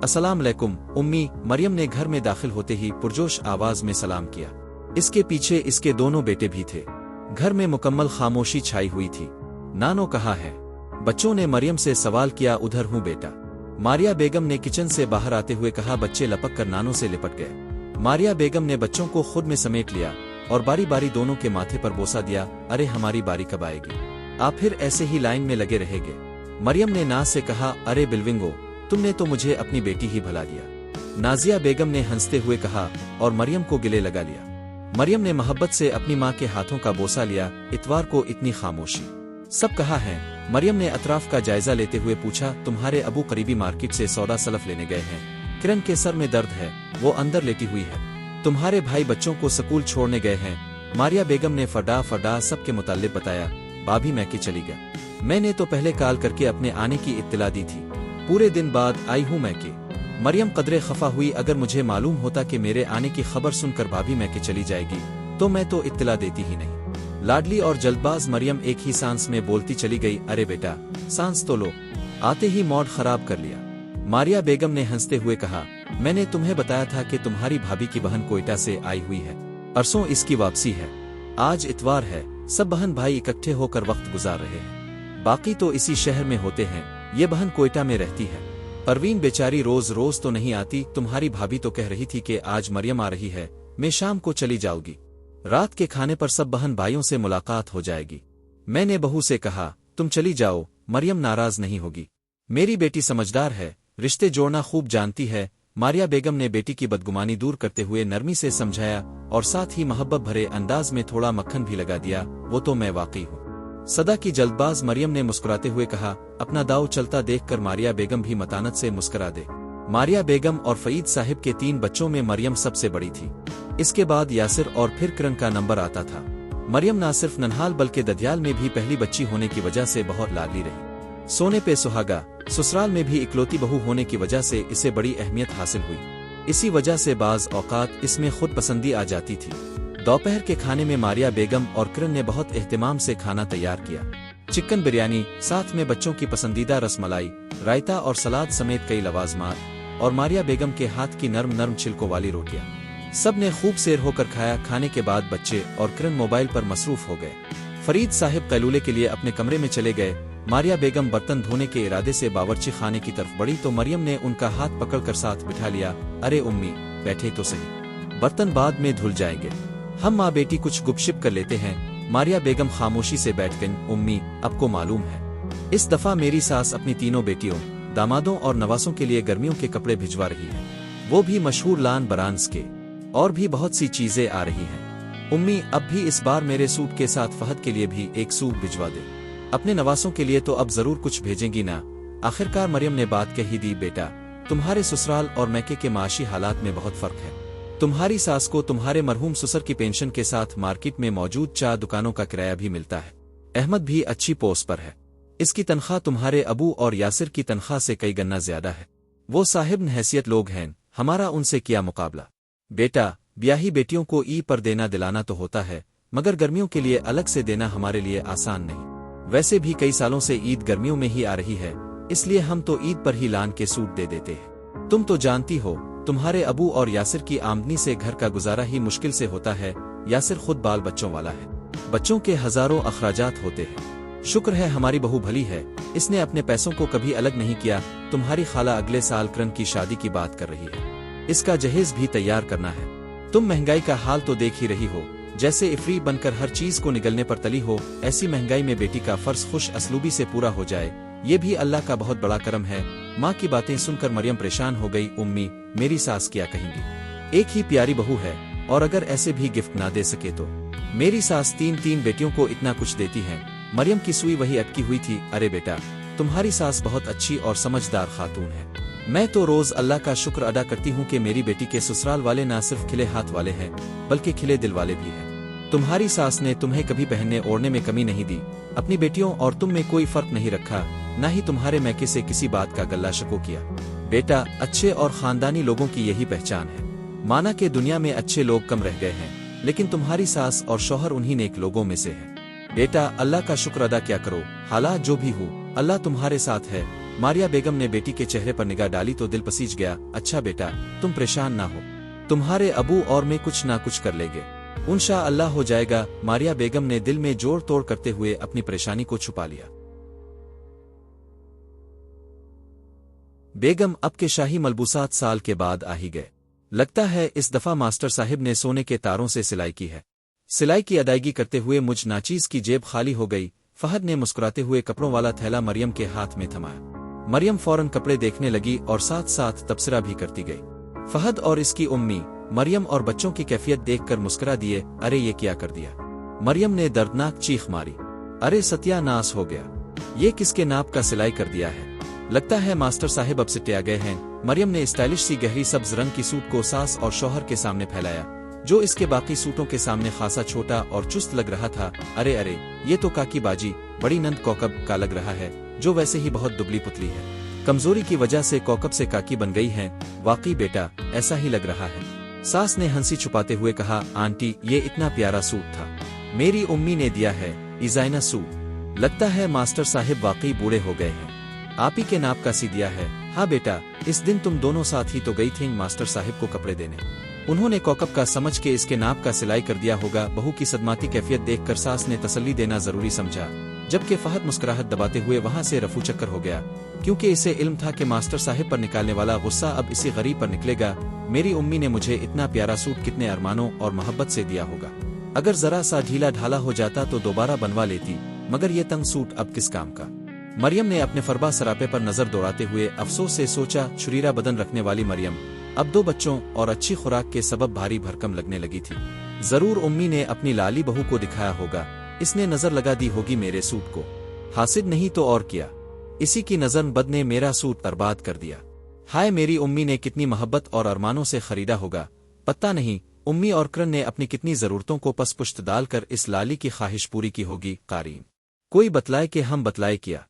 अस्सलाम अलैकुम उम्मी। मरियम ने घर में दाखिल होते ही पुरजोश आवाज में सलाम किया। इसके पीछे इसके दोनों बेटे भी थे। घर में मुकम्मल खामोशी छाई हुई थी। नानो कहाँ है? बच्चों ने मरियम से सवाल किया। उधर हूँ बेटा, मारिया बेगम ने किचन से बाहर आते हुए कहा। बच्चे लपक कर नानो से लिपट गए। मारिया बेगम ने बच्चों को खुद में समेट लिया और बारी बारी दोनों के माथे पर बोसा दिया। अरे हमारी बारी कब आएगी? आप फिर ऐसे ही लाइन में लगे रहेंगे? मरियम ने नाज से कहा। अरे बिलविंगो, तुमने तो मुझे अपनी बेटी ही भुला दिया। नाजिया बेगम ने हंसते हुए कहा और मरियम को गले लगा लिया। मरियम ने मोहब्बत से अपनी माँ के हाथों का बोसा लिया। इतवार को इतनी खामोशी, सब कहाँ हैं? मरियम ने अतराफ का जायजा लेते हुए पूछा। तुम्हारे अबू करीबी मार्केट से सौदा सलफ लेने गए हैं। किरण के सर में दर्द है, वो अंदर लेटी हुई है। तुम्हारे भाई बच्चों को स्कूल छोड़ने गए हैं। मारिया बेगम ने फटा सबके मुताल्लिक बताया। भाभी मैके चली गई। मैंने तो पहले कॉल करके अपने आने की इत्तला दी थी। पूरे दिन बाद आई हूँ मैके। मरियम कदरे खफा हुई। अगर मुझे मालूम होता कि मेरे आने की खबर सुनकर भाभी मैके चली जाएगी तो मैं तो इत्तला देती ही नहीं। लाडली और जल्दबाज मरियम एक ही सांस में बोलती चली गई। अरे बेटा, सांस तो लो, आते ही मूड खराब कर लिया। मारिया बेगम ने हंसते हुए कहा। मैंने तुम्हें बताया था कि तुम्हारी भाभी की बहन कोयटा से आई हुई है। परसों इसकी वापसी है। आज इतवार है, सब बहन भाई इकट्ठे होकर वक्त गुजार रहे हैं। बाकी तो इसी शहर में होते हैं। ये बहन कोयटा में रहती है। परवीन बेचारी रोज रोज तो नहीं आती। तुम्हारी भाभी तो कह रही थी कि आज मरियम आ रही है, मैं शाम को चली जाऊंगी। रात के खाने पर सब बहन भाइयों से मुलाकात हो जाएगी। मैंने बहू से कहा तुम चली जाओ, मरियम नाराज नहीं होगी। मेरी बेटी समझदार है, रिश्ते जोड़ना खूब जानती है। मारिया बेगम ने बेटी की बदगुमानी दूर करते हुए नरमी से समझाया और साथ ही मोहब्बत भरे अंदाज में थोड़ा मक्खन भी लगा दिया। वो तो मैं वाकई हूँ। सदा की जल्दबाज मरियम ने मुस्कुराते हुए कहा। अपना दाव चलता देखकर मारिया बेगम भी मतानत से मुस्कुरा दे। मारिया बेगम और फईद साहिब के 3 बच्चों में मरियम सबसे बड़ी थी। इसके बाद यासिर और फिर किरण का नंबर आता था। मरियम ना सिर्फ नन्हाल बल्कि ददियाल में भी पहली बच्ची होने की वजह से बहुत लाडली रही। सोने पे सुहागा, ससुराल में भी इकलौती बहू होने की वजह से इसे बड़ी अहमियत हासिल हुई। इसी वजह से बाज औकात इसमें खुद पसंदी आ जाती थी। दोपहर के खाने में मारिया बेगम और किरण ने बहुत एहतिमाम से खाना तैयार किया। चिकन बिरयानी, साथ में बच्चों की पसंदीदा रसमलाई, रायता और सलाद समेत कई लवाजमात, और मारिया बेगम के हाथ की नरम नरम छिलकों वाली रोटियां। सब ने खूब सेर होकर खाया। खाने के बाद बच्चे और किरण मोबाइल पर मसरूफ हो गए। फरीद साहिब कैलूले के लिए अपने कमरे में चले गए। मारिया बेगम बर्तन धोने के इरादे से बावर्ची खाने की तरफ बढ़ी तो मरियम ने उनका हाथ पकड़कर साथ बिठा लिया। अरे उम्मी, बैठे तो सही, बर्तन बाद में धुल जाएंगे, हम माँ बेटी कुछ गुपशप कर लेते हैं। मारिया बेगम खामोशी से बैठ गईं। उम्मी, आपको मालूम है इस दफा मेरी सास अपनी तीनों बेटियों, दामादों और नवासों के लिए गर्मियों के कपड़े भिजवा रही है, वो भी मशहूर लान बरांस के। और भी बहुत सी चीजें आ रही हैं। उम्मी, अब भी इस बार मेरे सूट के साथ फहद के लिए भी एक सूट भिजवा दे। अपने नवासों के लिए तो अब जरूर कुछ भेजेंगी ना? आखिरकार मरियम ने बात कह ही दी। बेटा, तुम्हारे ससुराल और मैके के माशी हालात में बहुत फर्क है। तुम्हारी सास को तुम्हारे मरहूम ससुर की पेंशन के साथ मार्केट में मौजूद 4 दुकानों का किराया भी मिलता है। अहमद भी अच्छी पोस्ट पर है। इसकी तनख्वाह तुम्हारे अबू और यासिर की तनख्वाह से कई गना ज्यादा है। वो साहिब हैसियत लोग हैं, हमारा उनसे क्या मुकाबला। बेटा, ब्याही बेटियों को ईद पर देना दिलाना तो होता है, मगर गर्मियों के लिए अलग से देना हमारे लिए आसान नहीं। वैसे भी कई सालों से ईद गर्मियों में ही आ रही है, इसलिए हम तो ईद पर ही लान के सूट दे देते हैं। तुम तो जानती हो, तुम्हारे अबू और यासिर की आमदनी से घर का गुजारा ही मुश्किल से होता है। यासिर खुद बाल बच्चों वाला है, बच्चों के हजारों अखराजात होते हैं। शुक्र है हमारी बहू भली है, इसने अपने पैसों को कभी अलग नहीं किया। तुम्हारी खाला अगले साल किरण की शादी की बात कर रही है, इसका जहेज भी तैयार करना है। तुम महंगाई का हाल तो देख ही रही हो, जैसे इफरी बनकर हर चीज को निगलने पर तली हो। ऐसी महंगाई में बेटी का फर्ज खुश असलूबी से पूरा हो जाए, ये भी अल्लाह का बहुत बड़ा करम है। माँ की बातें सुनकर मरियम परेशान हो गई। उम्मी, मेरी सास क्या कहेंगी? एक ही प्यारी बहू है, और अगर ऐसे भी गिफ्ट ना दे सके तो? मेरी सास 3 बेटियों को इतना कुछ देती है। मरियम की सुई वही अटकी हुई थी। अरे बेटा, तुम्हारी सास बहुत अच्छी और समझदार खातून है। मैं तो रोज अल्लाह का शुक्र अदा करती हूँ कि मेरी बेटी के ससुराल वाले ना सिर्फ खिले हाथ वाले हैं, बल्कि खिले दिल वाले भी हैं। तुम्हारी सास ने तुम्हें कभी पहनने ओढ़ने में कमी नहीं दी। अपनी बेटियों और तुम में कोई फर्क नहीं रखा, ना ही तुम्हारे मैके से किसी बात का गल्ला शको किया। बेटा, अच्छे और खानदानी लोगों की यही पहचान है। माना कि दुनिया में अच्छे लोग कम रह गए हैं, लेकिन तुम्हारी सास और शौहर उन्हीं नेक लोगों में से है। बेटा, अल्लाह का शुक्र अदा क्या करो। हालात जो भी हो, अल्लाह तुम्हारे साथ है। मारिया बेगम ने बेटी के चेहरे पर निगाह डाली तो दिल पसीज गया। अच्छा बेटा, तुम परेशान ना हो, तुम्हारे अबू और मैं कुछ ना कुछ कर लेंगे, इंशाअल्लाह हो जाएगा। मारिया बेगम ने दिल में जोर तोड़ करते हुए अपनी परेशानी को छुपा लिया। बेगम अब के शाही मलबूसात साल के बाद आ ही गए। लगता है इस दफा मास्टर साहिब ने सोने के तारों से सिलाई की है। सिलाई की अदायगी करते हुए मुझ नाचीज की जेब खाली हो गई। फहद ने मुस्कुराते हुए कपड़ों वाला थैला मरियम के हाथ में थमाया। मरियम फौरन कपड़े देखने लगी और साथ साथ तबसरा भी करती गई। फहद और इसकी उम्मी मरियम और बच्चों की कैफियत देखकर मुस्कुरा दिए। अरे ये क्या कर दिया? मरियम ने दर्दनाक चीख मारी। अरे सत्यानाश हो गया, ये किसके नाप का सिलाई कर दिया है? लगता है मास्टर साहिब अब सिट्टे आ गए हैं। मरियम ने स्टाइलिश सी गहरी सब्ज रंग की सूट को सास और शौहर के सामने फैलाया, जो इसके बाकी सूटों के सामने खासा छोटा और चुस्त लग रहा था। अरे अरे, ये तो काकी बाजी बड़ी नंद कौकब का लग रहा है, जो वैसे ही बहुत दुबली पुतली है। कमजोरी की वजह से कौकब से काकी बन गई है। वाकई बेटा, ऐसा ही लग रहा है। सास ने हंसी छुपाते हुए कहा, आंटी ये इतना प्यारा सूट था, मेरी उम्मी ने दिया है, डिजाइनर सूट। लगता है मास्टर साहिब वाकई बूढ़े हो गए हैं, आप ही के नाप का सी दिया है। हाँ बेटा, इस दिन तुम दोनों साथ ही तो गई थी मास्टर साहिब को कपड़े देने, उन्होंने कौकब का समझ के इसके नाप का सिलाई कर दिया होगा। बहू की सदमाती कैफियत देखकर सास ने तसल्ली देना जरूरी समझा, जबकि फहद मुस्कुराहट दबाते हुए वहां से रफू चक्कर हो गया, क्योंकि इसे इल्म था कि मास्टर साहिब पर निकालने वाला गुस्सा अब इसी गरीब पर निकलेगा। मेरी उम्मी ने मुझे इतना प्यारा सूट कितने अरमानों और मोहब्बत से दिया होगा, अगर जरा सा ढीला ढाला हो जाता तो दोबारा बनवा लेती, मगर ये तंग सूट अब किस काम का? मरियम ने अपने फरबा सरापे पर नजर दौड़ाते हुए अफसोस से सोचा। छुरीरा बदन रखने वाली मरियम अब 2 बच्चों और अच्छी खुराक के सबब भारी भरकम लगने लगी थी। जरूर उम्मी ने अपनी लाली बहू को दिखाया होगा, इसने नजर लगा दी होगी मेरे सूट को, हासिद नहीं तो और क्या, इसी की नजर बद ने मेरा सूट बर्बाद कर दिया। हाय, मेरी उम्मी ने कितनी मोहब्बत और अरमानों से खरीदा होगा, पता नहीं उम्मी और करन ने अपनी कितनी जरूरतों को पस पुश्त डालकर इस लाली की ख्वाहिश पूरी की होगी। कारीम कोई बतलाए कि हम बतलाए किया।